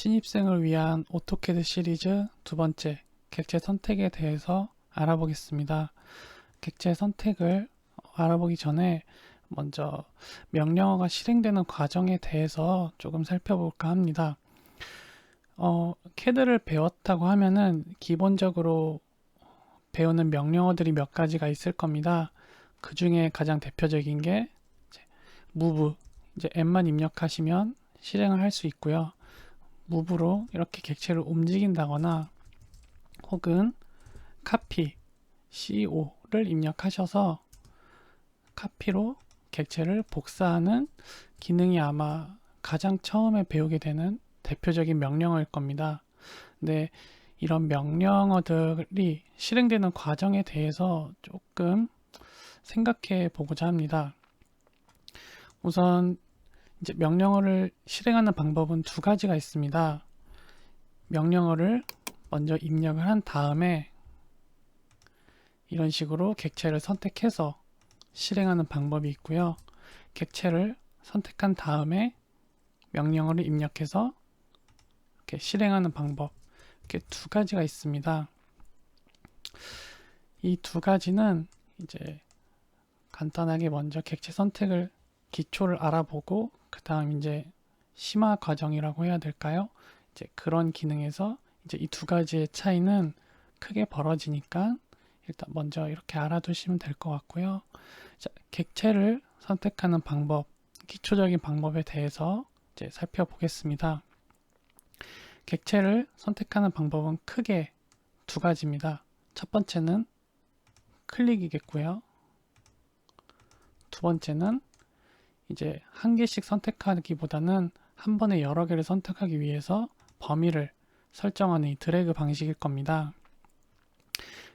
신입생을 위한 오토캐드 시리즈 두 번째 객체 선택에 대해서 알아보겠습니다. 객체 선택을 알아보기 전에 먼저 명령어가 실행되는 과정에 대해서 조금 살펴볼까 합니다. 캐드를 배웠다고 하면은 기본적으로 배우는 명령어들이 몇 가지가 있을 겁니다. 그 중에 가장 대표적인 게 move, 이제 m만 입력하시면 실행을 할 수 있고요. move로 이렇게 객체를 움직인다거나 혹은 copy, co를 입력하셔서 copy로 객체를 복사하는 기능이 아마 가장 처음에 배우게 되는 대표적인 명령어일 겁니다. 근데 이런 명령어들이 실행되는 과정에 대해서 조금 생각해 보고자 합니다. 우선 이제 명령어를 실행하는 방법은 두 가지가 있습니다. 명령어를 먼저 입력을 한 다음에 이런 식으로 객체를 선택해서 실행하는 방법이 있고요. 객체를 선택한 다음에 명령어를 입력해서 이렇게 실행하는 방법, 이렇게 두 가지가 있습니다. 이 두 가지는 이제 간단하게 먼저 객체 선택을 기초를 알아보고 그 다음 이제 심화 과정이라고 해야 될까요? 이제 그런 기능에서 이제 이 두 가지의 차이는 크게 벌어지니까 일단 먼저 이렇게 알아두시면 될 것 같고요. 자, 객체를 선택하는 방법, 기초적인 방법에 대해서 이제 살펴보겠습니다. 객체를 선택하는 방법은 크게 두 가지입니다. 첫 번째는 클릭이겠고요. 두 번째는 이제 한 개씩 선택하기보다는 한 번에 여러 개를 선택하기 위해서 범위를 설정하는 이 드래그 방식일 겁니다.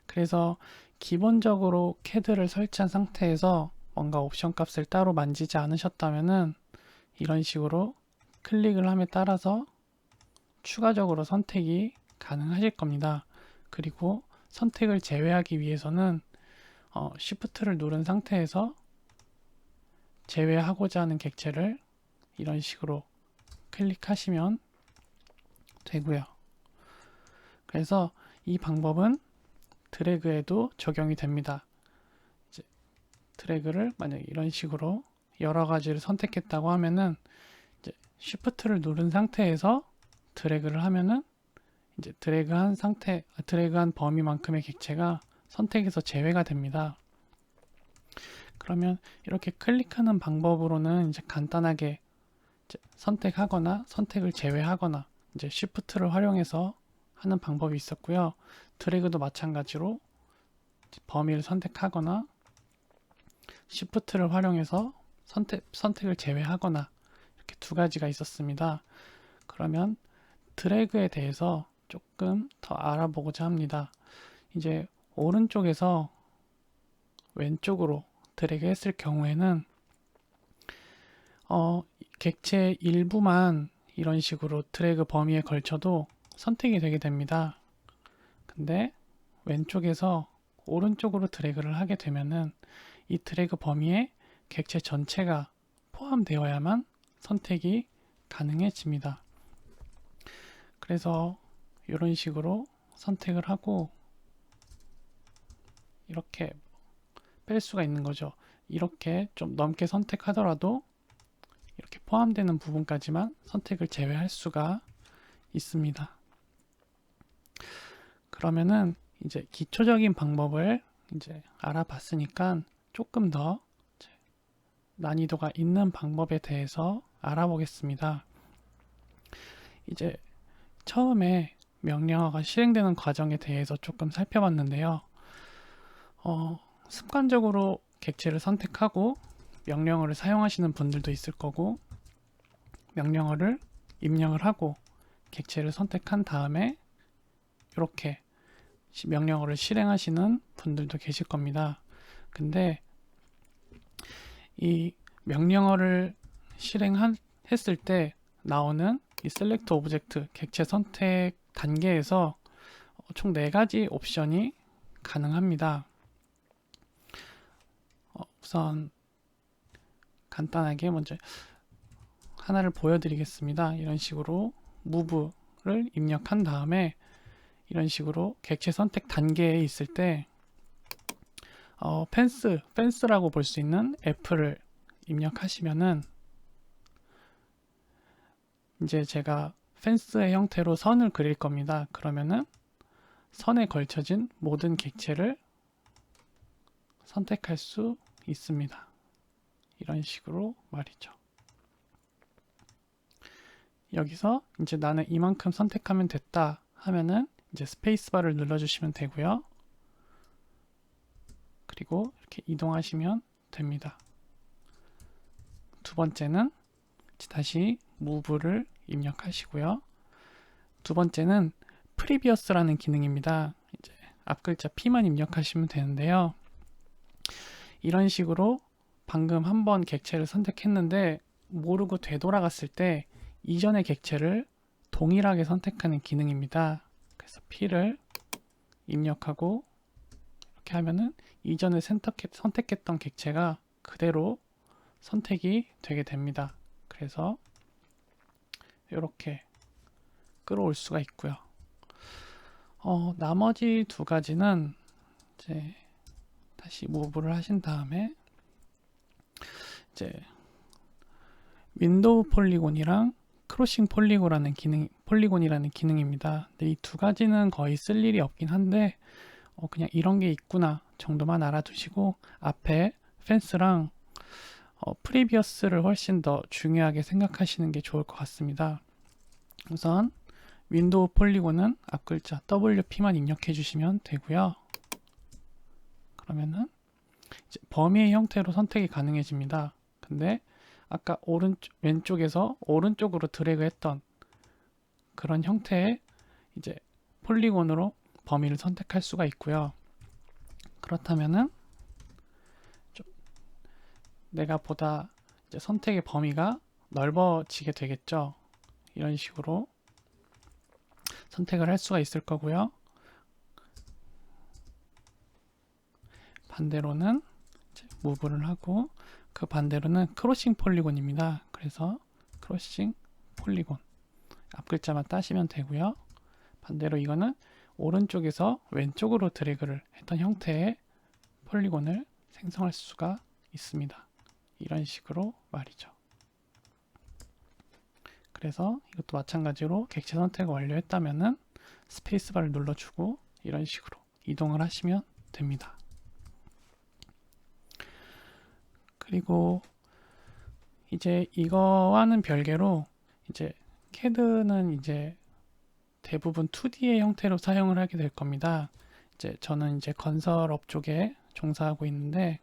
그래서 기본적으로 캐드를 설치한 상태에서 뭔가 옵션 값을 따로 만지지 않으셨다면은 이런 식으로 클릭을 함에 따라서 추가적으로 선택이 가능하실 겁니다. 그리고 선택을 제외하기 위해서는 Shift를 누른 상태에서 제외하고자 하는 객체를 이런 식으로 클릭하시면 되고요. 그래서 이 방법은 드래그에도 적용이 됩니다. 이제 드래그를 만약에 이런 식으로 여러 가지를 선택했다고 하면은 이제 Shift를 누른 상태에서 드래그를 하면은 이제 드래그한 범위만큼의 객체가 선택에서 제외가 됩니다. 그러면 이렇게 클릭하는 방법으로는 이제 간단하게 이제 선택하거나 선택을 제외하거나 이제 Shift를 활용해서 하는 방법이 있었고요. 드래그도 마찬가지로 범위를 선택하거나 Shift를 활용해서 선택을 제외하거나 이렇게 두 가지가 있었습니다. 그러면 드래그에 대해서 조금 더 알아보고자 합니다. 이제 오른쪽에서 왼쪽으로 드래그 했을 경우에는 객체 일부만 이런 식으로 드래그 범위에 걸쳐도 선택이 되게 됩니다. 근데 왼쪽에서 오른쪽으로 드래그를 하게 되면은 이 드래그 범위에 객체 전체가 포함되어야만 선택이 가능해집니다. 그래서 이런 식으로 선택을 하고 이렇게 뺄 수가 있는 거죠. 이렇게 좀 넘게 선택하더라도 이렇게 포함되는 부분까지만 선택을 제외할 수가 있습니다. 그러면은 이제 기초적인 방법을 이제 알아봤으니까 조금 더 난이도가 있는 방법에 대해서 알아보겠습니다. 이제 처음에 명령어가 실행되는 과정에 대해서 조금 살펴봤는데요. 습관적으로 객체를 선택하고 명령어를 사용하시는 분들도 있을 거고 명령어를 입력을 하고 객체를 선택한 다음에 이렇게 명령어를 실행하시는 분들도 계실 겁니다. 근데 이 명령어를 실행했을 때 나오는 이 셀렉트 오브젝트 객체 선택 단계에서 총 4가지 옵션이 가능합니다. 우선 간단하게 먼저 하나를 보여드리겠습니다. 이런 식으로 move를 입력한 다음에 이런 식으로 객체 선택 단계에 있을 때 펜스라고 볼 수 있는 F를 입력하시면은 이제 제가 펜스의 형태로 선을 그릴 겁니다. 그러면은 선에 걸쳐진 모든 객체를 선택할 수 있습니다. 이런 식으로 말이죠. 여기서 이제 나는 이만큼 선택하면 됐다 하면은 이제 스페이스바를 눌러주시면 되고요. 그리고 이렇게 이동하시면 됩니다. 두 번째는 다시 move를 입력하시고요. 두 번째는 previous라는 기능입니다. 이제 앞 글자 P만 입력하시면 되는데요. 이런 식으로 방금 한번 객체를 선택했는데 모르고 되돌아갔을 때 이전의 객체를 동일하게 선택하는 기능입니다. 그래서 P를 입력하고 이렇게 하면은 이전에 선택했던 객체가 그대로 선택이 되게 됩니다. 그래서 이렇게 끌어올 수가 있고요. 나머지 두 가지는 이제 다시 무브를 하신 다음에 이제 윈도우 폴리곤이랑 크로싱 폴리곤이라는 기능입니다. 근데 이 두 가지는 거의 쓸 일이 없긴 한데 그냥 이런 게 있구나 정도만 알아두시고 앞에 펜스랑 프리비어스를 훨씬 더 중요하게 생각하시는 게 좋을 것 같습니다. 우선 윈도우 폴리곤은 앞글자 WP만 입력해 주시면 되고요. 그러면은 이제 범위의 형태로 선택이 가능해집니다. 근데 아까 왼쪽에서 오른쪽으로 드래그 했던 그런 형태의 이제 폴리곤으로 범위를 선택할 수가 있고요. 그렇다면은 좀 내가 보다 이제 선택의 범위가 넓어지게 되겠죠. 이런 식으로 선택을 할 수가 있을 거고요. 반대로는 무브를 하고 그 반대로는 크로싱 폴리곤입니다. 그래서 크로싱 폴리곤 앞글자만 따시면 되고요. 반대로 이거는 오른쪽에서 왼쪽으로 드래그를 했던 형태의 폴리곤을 생성할 수가 있습니다. 이런 식으로 말이죠. 그래서 이것도 마찬가지로 객체 선택을 완료했다면은 스페이스바를 눌러주고 이런 식으로 이동을 하시면 됩니다. 그리고 이제 이거와는 별개로 이제 CAD는 이제 대부분 2D의 형태로 사용을 하게 될 겁니다. 이제 저는 이제 건설업 쪽에 종사하고 있는데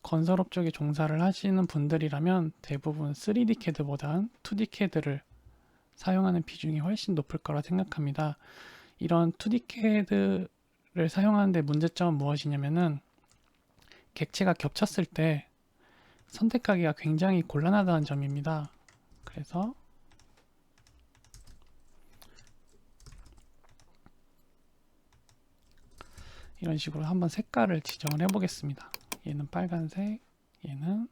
건설업 쪽에 종사를 하시는 분들이라면 대부분 3D CAD보단 2D CAD를 사용하는 비중이 훨씬 높을 거라 생각합니다. 이런 2D CAD를 사용하는데 문제점은 무엇이냐면은 객체가 겹쳤을 때 선택하기가 굉장히 곤란하다는 점입니다. 그래서 이런 식으로 한번 색깔을 지정을 해 보겠습니다. 얘는 빨간색, 얘는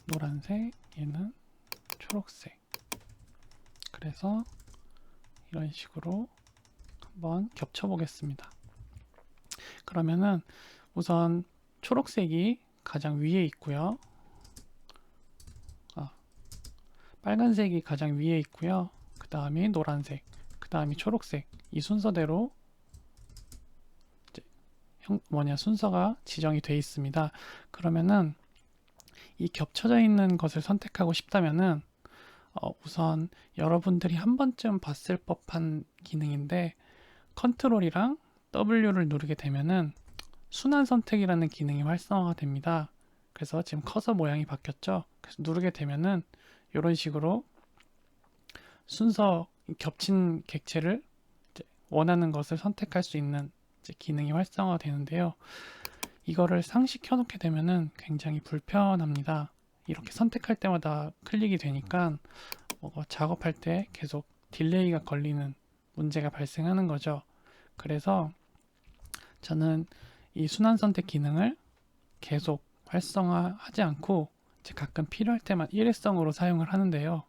노란색, 얘는 초록색. 그래서 이런 식으로 한번 겹쳐 보겠습니다. 그러면은 우선 초록색이 가장 위에 있고요. 빨간색이 가장 위에 있고요. 그 다음이 노란색, 그 다음이 초록색. 이 순서대로 순서가 지정이 되어 있습니다. 그러면은 이 겹쳐져 있는 것을 선택하고 싶다면은 우선 여러분들이 한 번쯤 봤을 법한 기능인데 컨트롤이랑 W를 누르게 되면은 순환 선택이라는 기능이 활성화가 됩니다. 그래서 지금 커서 모양이 바뀌었죠. 그래서 누르게 되면은 이런 식으로 순서 겹친 객체를 원하는 것을 선택할 수 있는 기능이 활성화가 되는데요. 이거를 상시켜 놓게 되면은 굉장히 불편합니다. 이렇게 선택할 때마다 클릭이 되니까 작업할 때 계속 딜레이가 걸리는 문제가 발생하는 거죠. 그래서 저는 이 순환 선택 기능을 계속 활성화하지 않고 이제 가끔 필요할 때만 일회성으로 사용을 하는데요.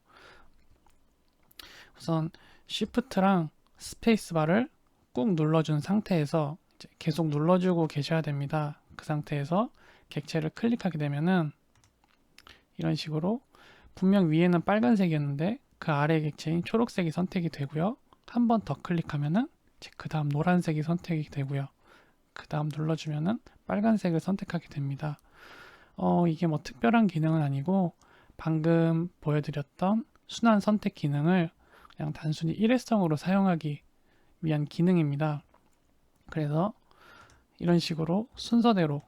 우선 Shift랑 스페이스바를 꾹 눌러준 상태에서 이제 계속 눌러주고 계셔야 됩니다. 그 상태에서 객체를 클릭하게 되면은 이런 식으로 분명 위에는 빨간색이었는데 그 아래 객체인 초록색이 선택이 되고요. 한 번 더 클릭하면은 그 다음 노란색이 선택이 되고요. 그 다음 눌러주면은 빨간색을 선택하게 됩니다. 이게 뭐 특별한 기능은 아니고 방금 보여드렸던 순환 선택 기능을 그냥 단순히 일회성으로 사용하기 위한 기능입니다. 그래서 이런 식으로 순서대로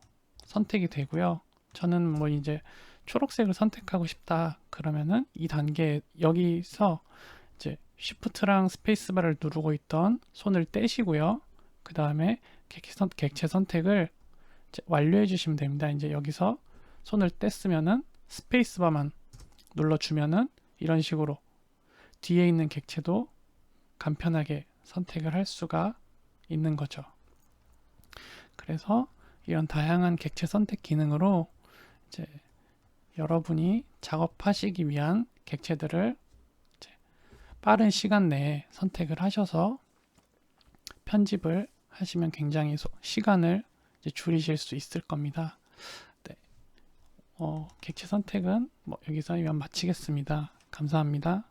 선택이 되고요. 저는 뭐 이제 초록색을 선택하고 싶다 그러면은 이 단계 여기서 이제 Shift랑 스페이스바를 누르고 있던 손을 떼시고요. 그 다음에 객체 선택을 이제 완료해 주시면 됩니다. 이제 여기서 손을 뗐으면은 스페이스바만 눌러주면은 이런 식으로 뒤에 있는 객체도 간편하게 선택을 할 수가 있는 거죠. 그래서 이런 다양한 객체 선택 기능으로 이제 여러분이 작업하시기 위한 객체들을 이제 빠른 시간 내에 선택을 하셔서 편집을 하시면 굉장히 시간을 이제 줄이실 수 있을 겁니다. 네. 객체 선택은 뭐 여기서 이만 마치겠습니다. 감사합니다.